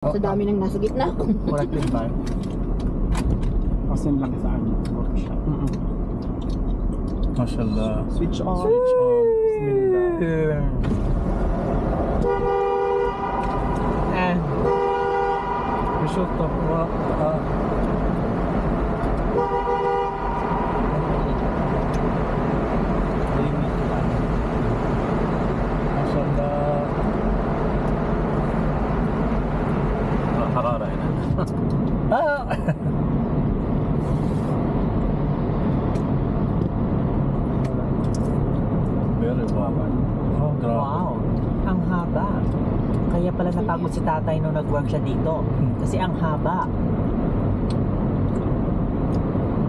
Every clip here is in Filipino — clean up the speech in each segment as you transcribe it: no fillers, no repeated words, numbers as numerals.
Sa dami nang nasa gitna. Correct din ba? Pasin lang sa amin. Workshop. Mashallah. Switch on. Switch on. Bismillah. Risotto. Mashallah. حرارة هنا. Very baba. Oh, grabe. Wow, ang haba. Kaya pala napagod si tatay nung nag-work siya dito. Kasi ang haba.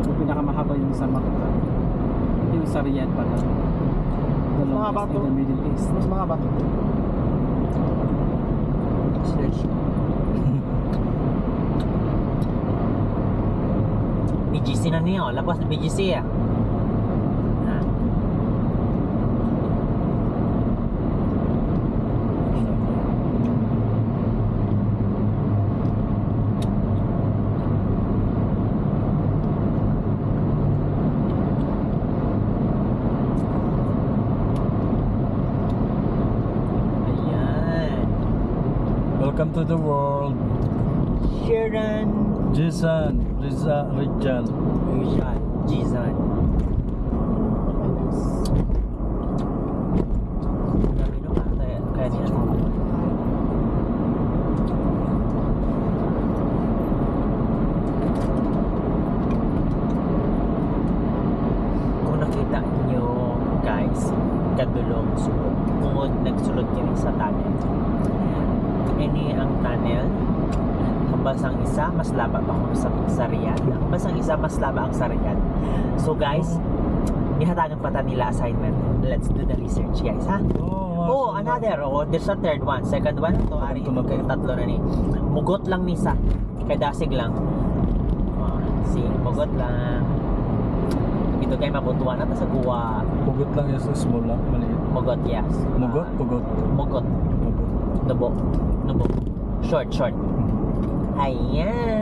Yung pinakamahaba yung sa Makka. Yung sa Riyadh pala. The Mahaba longest to. in the Middle East. Mas mahaba. Search. BGC na niyo. Lapas na BGC ah. Ayan. Welcome to the world. Sharon. Jizan. Rijal. Rizal. Jizan. Dami nung kaya niya. Kung nakita niyo guys, kadulong sulod. Kung nagsulod kami sa tunnel. Ini ang tunnel. Hambas ang isa, mas laba pa kung sa Riyadh. Hambas ang isa, mas laba ang sa Riyadh. So guys, ihatagan pa ta nila assignment. Let's do the research guys, ha? Oh, another. Oh, there's a third one. Second one. Ito, ari. Kaya tatlo na ni. Mugot lang ni sa. Kaya dasig lang. Oh, si mugot lang. Ito kayo mabutuan na sa guwa. Pugot lang yung sa small lang. Maliit. Mugot, yes. Mugot? Pugot. Mugot. Pugot. Nubo. Nubo. Short. Ayan.